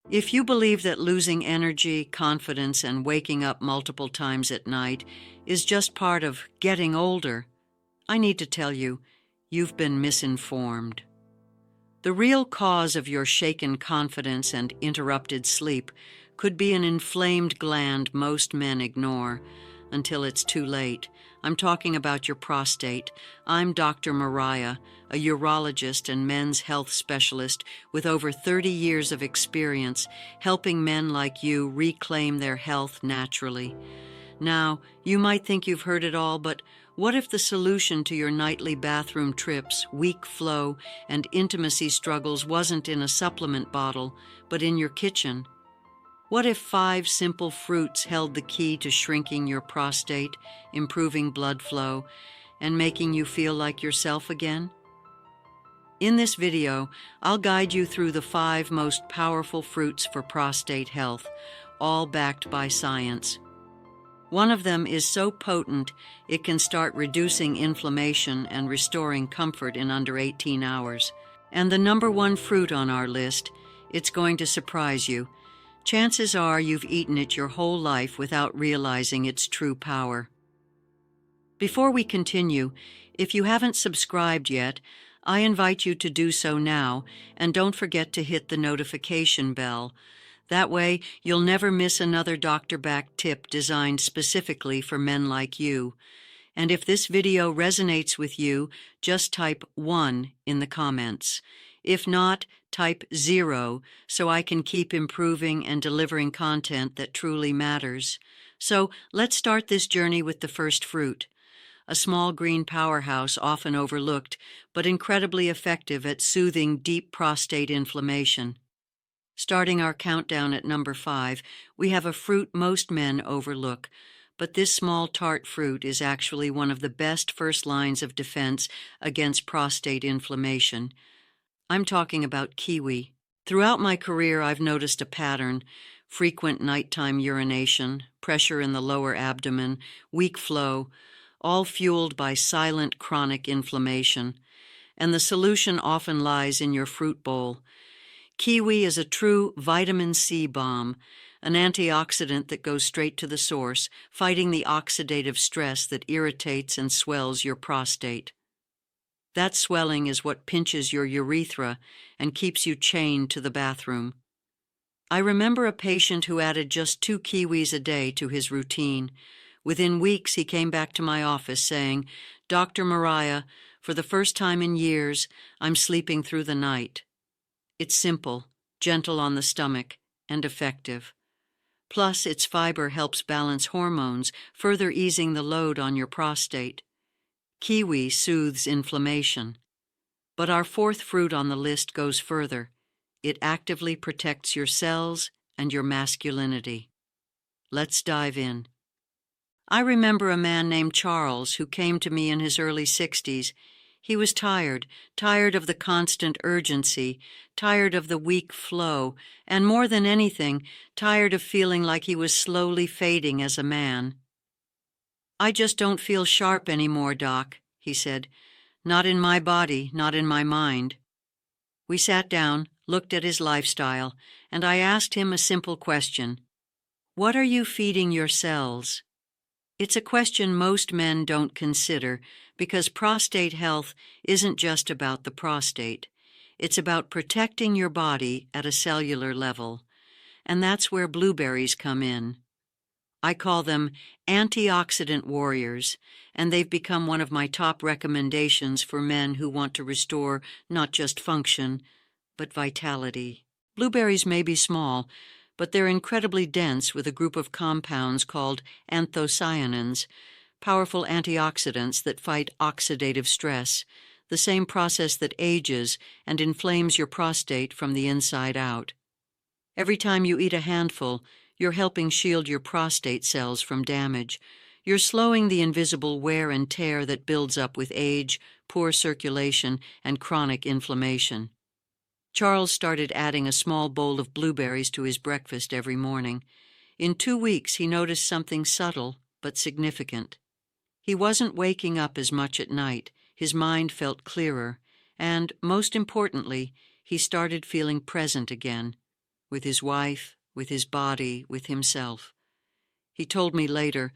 If you believe that losing energy, confidence, and waking up multiple times at night is just part of getting older, I need to tell you, you've been misinformed. The real cause of your shaken confidence and interrupted sleep could be an inflamed gland most men ignore until it's too late. I'm talking about your prostate. I'm Dr. Mariah, a urologist and men's health specialist with over 30 years of experience helping men like you reclaim their health naturally. Now, you might think you've heard it all, but what if the solution to your nightly bathroom trips, weak flow, and intimacy struggles wasn't in a supplement bottle, but in your kitchen? What if 5 simple fruits held the key to shrinking your prostate, improving blood flow, and making you feel like yourself again? In this video, I'll guide you through the 5 most powerful fruits for prostate health, all backed by science. One of them is so potent, it can start reducing inflammation and restoring comfort in under 18 hours. And the number 1 fruit on our list, it's going to surprise you. Chances are you've eaten it your whole life without realizing its true power. Before we continue, if you haven't subscribed yet, I invite you to do so now, and don't forget to hit the notification bell. That way, you'll never miss another doctor-backed tip designed specifically for men like you. And if this video resonates with you, just type 1 in the comments. If not, type 0 so I can keep improving and delivering content that truly matters. So let's start this journey with the first fruit, a small green powerhouse often overlooked, but incredibly effective at soothing deep prostate inflammation. Starting our countdown at number 5, we have a fruit most men overlook, but this small tart fruit is actually one of the best first lines of defense against prostate inflammation. I'm talking about kiwi. Throughout my career, I've noticed a pattern: frequent nighttime urination, pressure in the lower abdomen, weak flow, all fueled by silent chronic inflammation. And the solution often lies in your fruit bowl. Kiwi is a true vitamin C bomb, an antioxidant that goes straight to the source, fighting the oxidative stress that irritates and swells your prostate. That swelling is what pinches your urethra and keeps you chained to the bathroom. I remember a patient who added just 2 kiwis a day to his routine. Within weeks, he came back to my office saying, "Dr. Mariah, for the first time in years, I'm sleeping through the night." It's simple, gentle on the stomach, and effective. Plus, its fiber helps balance hormones, further easing the load on your prostate. Kiwi soothes inflammation. But our 4th fruit on the list goes further. It actively protects your cells and your masculinity. Let's dive in. I remember a man named Charles who came to me in his early 60s. He was tired of the constant urgency, tired of the weak flow, and more than anything, tired of feeling like he was slowly fading as a man. "I just don't feel sharp anymore, Doc," he said. "Not in my body, not in my mind." We sat down, looked at his lifestyle, and I asked him a simple question. What are you feeding your cells? It's a question most men don't consider because prostate health isn't just about the prostate. It's about protecting your body at a cellular level. And that's where blueberries come in. I call them antioxidant warriors, and they've become one of my top recommendations for men who want to restore not just function, but vitality. Blueberries may be small, but they're incredibly dense with a group of compounds called anthocyanins, powerful antioxidants that fight oxidative stress, the same process that ages and inflames your prostate from the inside out. Every time you eat a handful, you're helping shield your prostate cells from damage. You're slowing the invisible wear and tear that builds up with age, poor circulation, and chronic inflammation. Charles started adding a small bowl of blueberries to his breakfast every morning. In 2 weeks, he noticed something subtle but significant. He wasn't waking up as much at night. His mind felt clearer, and, most importantly, he started feeling present again. with his wife, with his body, with himself. He told me later,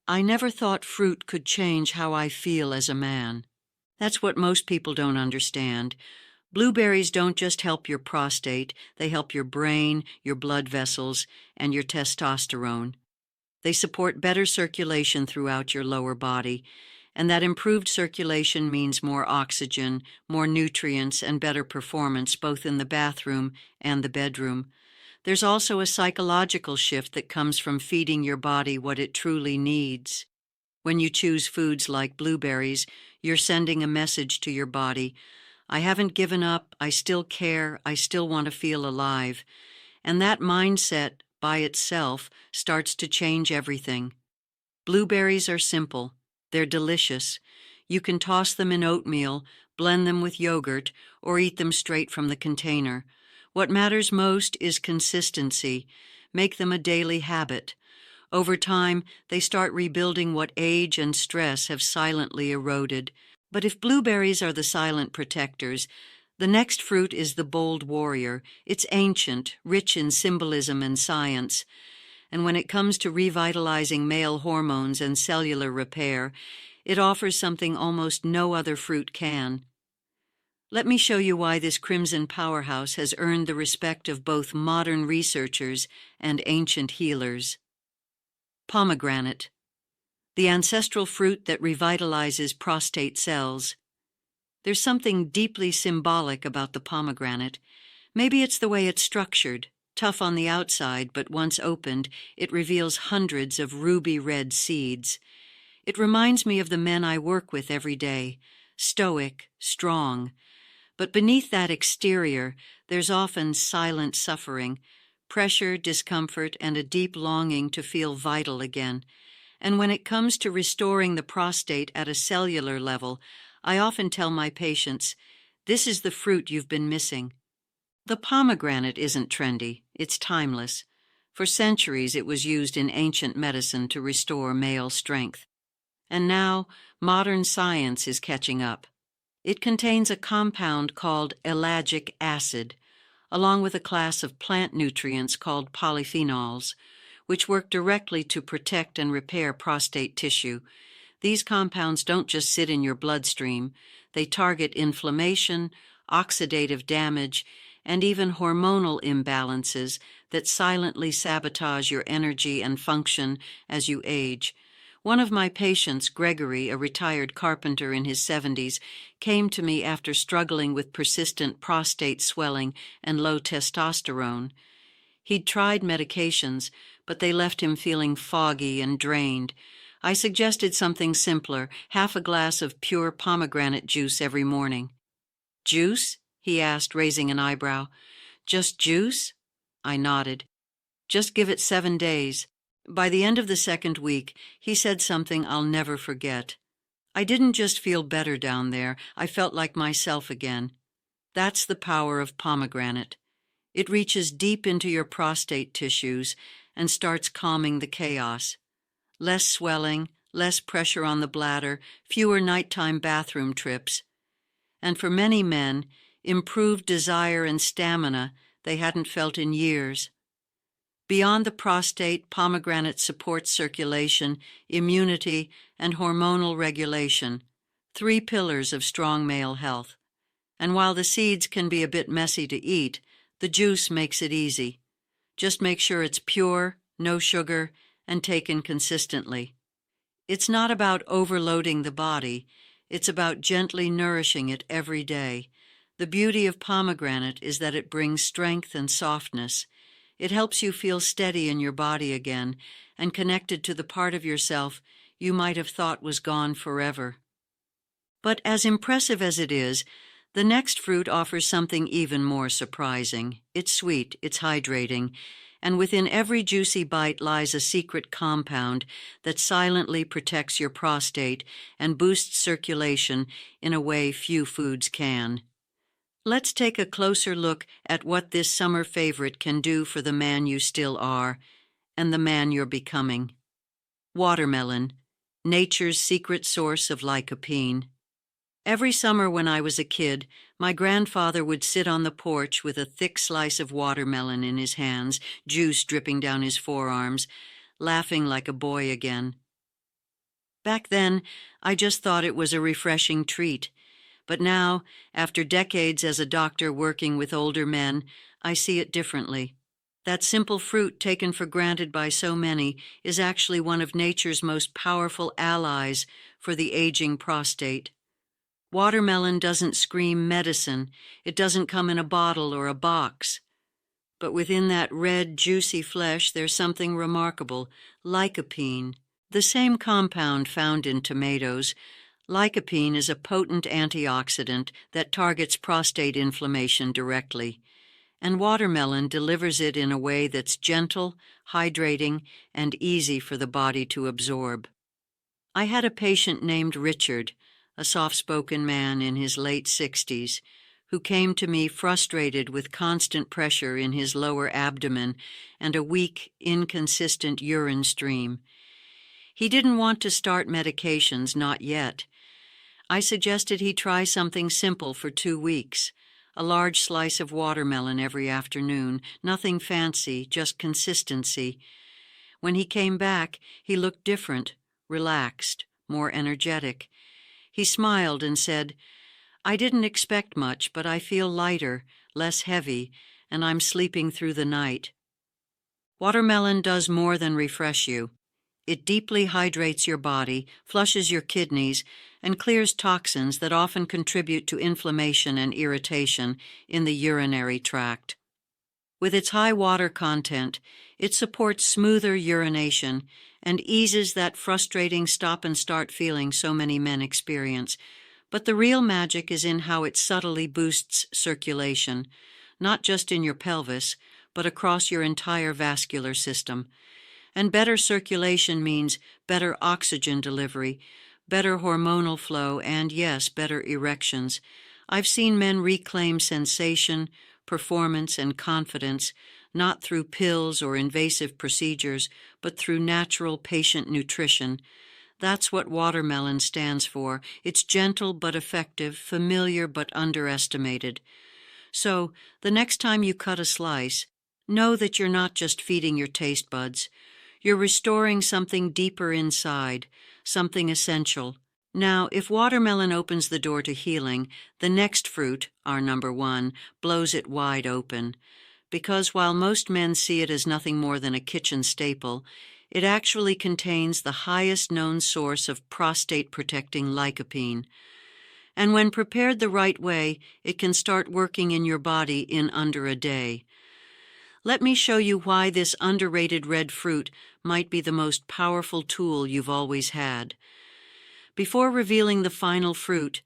"I never thought fruit could change how I feel as a man." That's what most people don't understand. Blueberries don't just help your prostate, they help your brain, your blood vessels, and your testosterone. They support better circulation throughout your lower body, and that improved circulation means more oxygen, more nutrients, and better performance both in the bathroom and the bedroom. There's also a psychological shift that comes from feeding your body what it truly needs. When you choose foods like blueberries, you're sending a message to your body. I haven't given up, I still care, I still want to feel alive. And that mindset, by itself, starts to change everything. Blueberries are simple. They're delicious. You can toss them in oatmeal, blend them with yogurt, or eat them straight from the container. What matters most is consistency. Make them a daily habit. Over time, they start rebuilding what age and stress have silently eroded. But if blueberries are the silent protectors, the next fruit is the bold warrior. It's ancient, rich in symbolism and science. And when it comes to revitalizing male hormones and cellular repair, it offers something almost no other fruit can. Let me show you why this crimson powerhouse has earned the respect of both modern researchers and ancient healers. Pomegranate, the ancestral fruit that revitalizes prostate cells. There's something deeply symbolic about the pomegranate. Maybe it's the way it's structured, tough on the outside, but once opened, it reveals hundreds of ruby-red seeds. It reminds me of the men I work with every day, stoic, strong. But beneath that exterior, there's often silent suffering, pressure, discomfort, and a deep longing to feel vital again. And when it comes to restoring the prostate at a cellular level, I often tell my patients, this is the fruit you've been missing. The pomegranate isn't trendy, it's timeless. For centuries it was used in ancient medicine to restore male strength. And now, modern science is catching up. It contains a compound called ellagic acid, along with a class of plant nutrients called polyphenols, which work directly to protect and repair prostate tissue. These compounds don't just sit in your bloodstream. They target inflammation, oxidative damage, and even hormonal imbalances that silently sabotage your energy and function as you age. One of my patients, Gregory, a retired carpenter in his 70s, came to me after struggling with persistent prostate swelling and low testosterone. He'd tried medications, but they left him feeling foggy and drained. I suggested something simpler, half a glass of pure pomegranate juice every morning. "Juice?" he asked, raising an eyebrow. "Just juice?" I nodded. "Just give it 7 days. By the end of the second week, he said something I'll never forget. I didn't just feel better down there, I felt like myself again. That's the power of pomegranate. It reaches deep into your prostate tissues and starts calming the chaos. Less swelling, less pressure on the bladder, fewer nighttime bathroom trips. And for many men, improved desire and stamina they hadn't felt in years. Beyond the prostate, pomegranate supports circulation, immunity, and hormonal regulation, 3 pillars of strong male health. And while the seeds can be a bit messy to eat, the juice makes it easy. Just make sure it's pure, no sugar, and taken consistently. It's not about overloading the body, it's about gently nourishing it every day. The beauty of pomegranate is that it brings strength and softness. It helps you feel steady in your body again and connected to the part of yourself you might have thought was gone forever. But as impressive as it is, the next fruit offers something even more surprising. It's sweet, it's hydrating, and within every juicy bite lies a secret compound that silently protects your prostate and boosts circulation in a way few foods can. Let's take a closer look at what this summer favorite can do for the man you still are and the man you're becoming. Watermelon, nature's secret source of lycopene. Every summer when I was a kid, my grandfather would sit on the porch with a thick slice of watermelon in his hands, juice dripping down his forearms, laughing like a boy again. Back then, I just thought it was a refreshing treat. But now, after decades as a doctor working with older men, I see it differently. That simple fruit taken for granted by so many is actually one of nature's most powerful allies for the aging prostate. Watermelon doesn't scream medicine. It doesn't come in a bottle or a box. But within that red, juicy flesh, there's something remarkable, lycopene. The same compound found in tomatoes. Lycopene is a potent antioxidant that targets prostate inflammation directly, and watermelon delivers it in a way that's gentle, hydrating, and easy for the body to absorb. I had a patient named Richard, a soft-spoken man in his late 60s, who came to me frustrated with constant pressure in his lower abdomen and a weak, inconsistent urine stream. He didn't want to start medications, not yet. I suggested he try something simple for 2 weeks, a large slice of watermelon every afternoon, nothing fancy, just consistency. When he came back, he looked different, relaxed, more energetic. He smiled and said, "I didn't expect much, but I feel lighter, less heavy, and I'm sleeping through the night." Watermelon does more than refresh you. It deeply hydrates your body, flushes your kidneys, and clears toxins that often contribute to inflammation and irritation in the urinary tract. With its high water content, it supports smoother urination and eases that frustrating stop-and-start feeling so many men experience. But the real magic is in how it subtly boosts circulation, not just in your pelvis, but across your entire vascular system. And better circulation means better oxygen delivery, better hormonal flow, and yes, better erections. I've seen men reclaim sensation, performance, and confidence, not through pills or invasive procedures, but through natural patient nutrition. That's what watermelon stands for. It's gentle but effective, familiar but underestimated. So, the next time you cut a slice, know that you're not just feeding your taste buds. You're restoring something deeper inside, something essential. Now, if watermelon opens the door to healing, the next fruit, our number 1, blows it wide open. Because while most men see it as nothing more than a kitchen staple, it actually contains the highest known source of prostate-protecting lycopene. And when prepared the right way, it can start working in your body in under a day. Let me show you why this underrated red fruit might be the most powerful tool you've always had. Before revealing the final fruit,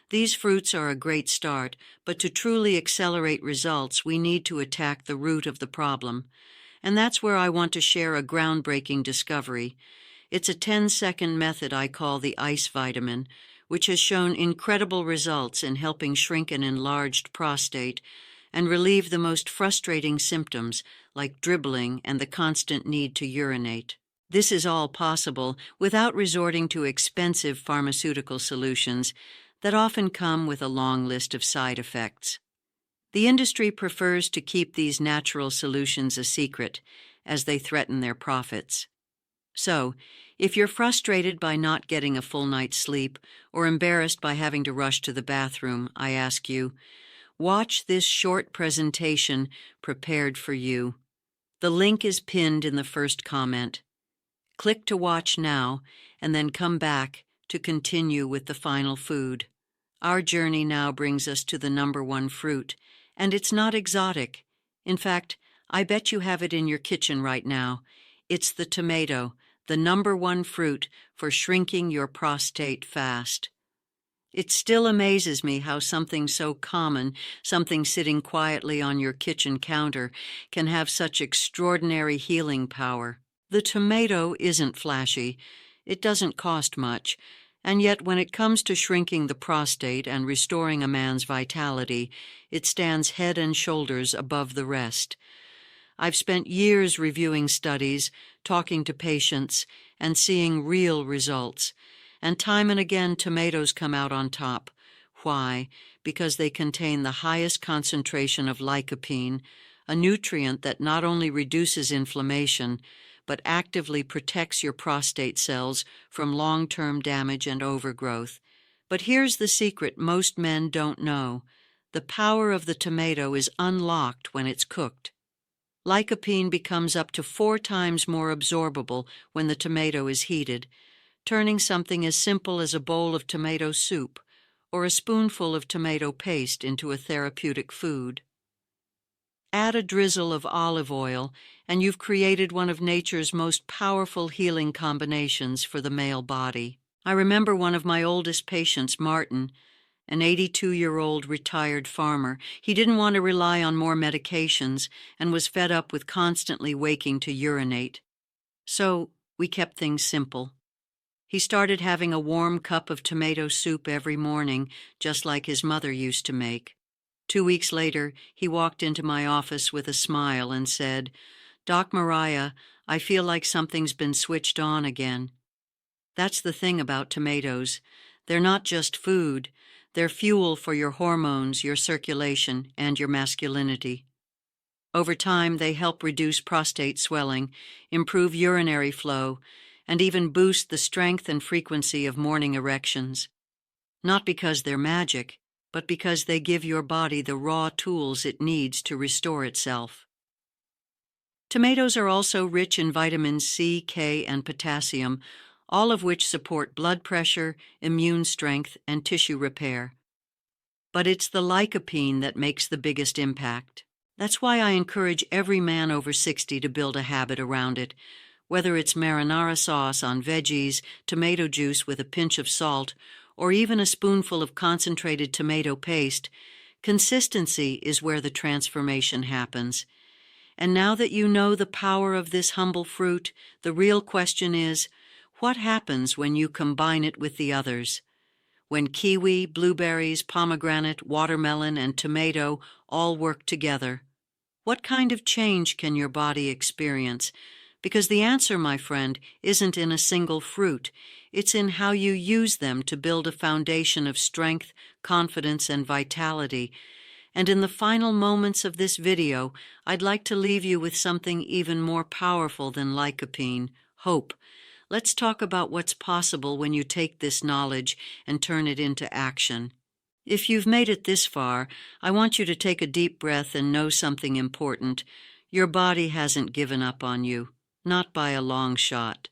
these fruits are a great start, but to truly accelerate results, we need to attack the root of the problem. And that's where I want to share a groundbreaking discovery. It's a 10-second method I call the ice vitamin, which has shown incredible results in helping shrink an enlarged prostate and relieve the most frustrating symptoms like dribbling and the constant need to urinate. This is all possible without resorting to expensive pharmaceutical solutions that often come with a long list of side effects. The industry prefers to keep these natural solutions a secret, as they threaten their profits. So, if you're frustrated by not getting a full night's sleep or embarrassed by having to rush to the bathroom, I ask you, watch this short presentation prepared for you. The link is pinned in the first comment. Click to watch now, and then come back to continue with the final food. Our journey now brings us to the number 1 fruit, and it's not exotic. In fact, I bet you have it in your kitchen right now. It's the tomato, the number 1 fruit for shrinking your prostate fast. It still amazes me how something so common, something sitting quietly on your kitchen counter, can have such extraordinary healing power. The tomato isn't flashy, it doesn't cost much, and yet when it comes to shrinking the prostate and restoring a man's vitality, it stands head and shoulders above the rest. I've spent years reviewing studies, talking to patients, and seeing real results. And time and again, tomatoes come out on top, Why? Because they contain the highest concentration of lycopene, a nutrient that not only reduces inflammation, but actively protects your prostate cells from long-term damage and overgrowth. But here's the secret most men don't know. The power of the tomato is unlocked when it's cooked. Lycopene becomes up to 4 times more absorbable when the tomato is heated, turning something as simple as a bowl of tomato soup or a spoonful of tomato paste into a therapeutic food. Add a drizzle of olive oil, and you've created one of nature's most powerful healing combinations for the male body. I remember one of my oldest patients, Martin, an 82-year-old retired farmer. He didn't want to rely on more medications and was fed up with constantly waking to urinate. So we kept things simple. He started having a warm cup of tomato soup every morning, just like his mother used to make. 2 weeks later, he walked into my office with a smile and said, "Doc Mariah, I feel like something's been switched on again." That's the thing about tomatoes. They're not just food. They're fuel for your hormones, your circulation, and your masculinity. Over time, they help reduce prostate swelling, improve urinary flow, and even boost the strength and frequency of morning erections. Not because they're magic, but because they give your body the raw tools it needs to restore itself. Tomatoes are also rich in vitamins C, K, and potassium, all of which support blood pressure, immune strength, and tissue repair. But it's the lycopene that makes the biggest impact. That's why I encourage every man over 60 to build a habit around it. Whether it's marinara sauce on veggies, tomato juice with a pinch of salt, or even a spoonful of concentrated tomato paste, consistency is where the transformation happens. And now that you know the power of this humble fruit, the real question is, what happens when you combine it with the others? When kiwi, blueberries, pomegranate, watermelon, and tomato all work together, what kind of change can your body experience? Because the answer, my friend, isn't in a single fruit. It's in how you use them to build a foundation of strength, confidence, and vitality. And in the final moments of this video, I'd like to leave you with something even more powerful than lycopene: hope. Let's talk about what's possible when you take this knowledge and turn it into action. If you've made it this far, I want you to take a deep breath and know something important. Your body hasn't given up on you. Not by a long shot.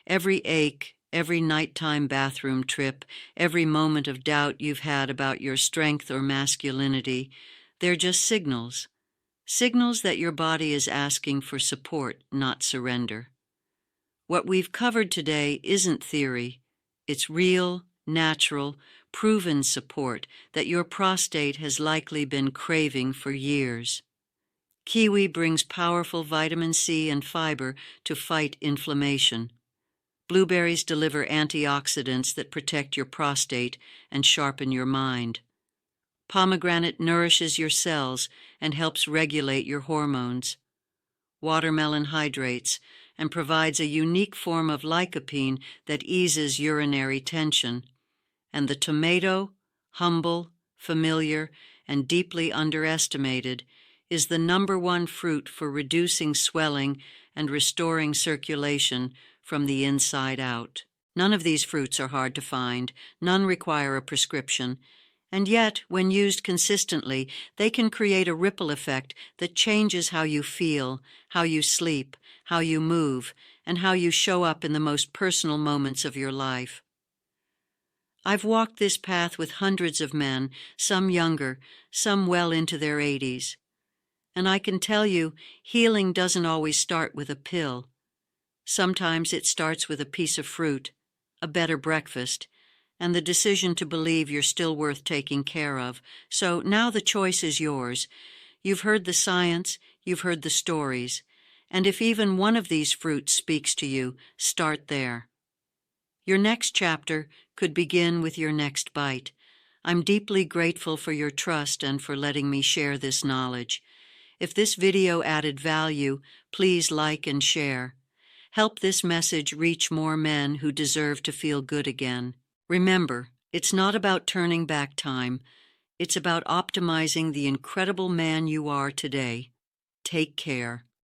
Every ache, every nighttime bathroom trip, every moment of doubt you've had about your strength or masculinity, they're just signals. Signals that your body is asking for support, not surrender. What we've covered today isn't theory. It's real, natural, proven support that your prostate has likely been craving for years. Kiwi brings powerful vitamin C and fiber to fight inflammation. Blueberries deliver antioxidants that protect your prostate and sharpen your mind. Pomegranate nourishes your cells and helps regulate your hormones. Watermelon hydrates and provides a unique form of lycopene that eases urinary tension. And the tomato, humble, familiar, and deeply underestimated, is the #1 fruit for reducing swelling and restoring circulation from the inside out. None of these fruits are hard to find, none require a prescription, and yet, when used consistently, they can create a ripple effect that changes how you feel, how you sleep, how you move, and how you show up in the most personal moments of your life. I've walked this path with hundreds of men, some younger, some well into their 80s. And I can tell you, healing doesn't always start with a pill. Sometimes it starts with a piece of fruit, a better breakfast, and the decision to believe you're still worth taking care of. So now the choice is yours. You've heard the science, you've heard the stories, and if even one of these fruits speaks to you, start there. Your next chapter could begin with your next bite. I'm deeply grateful for your trust and for letting me share this knowledge. If this video added value, please like and share. Help this message reach more men who deserve to feel good again. Remember, It's not about turning back time. It's about optimizing the incredible man you are today. Take care.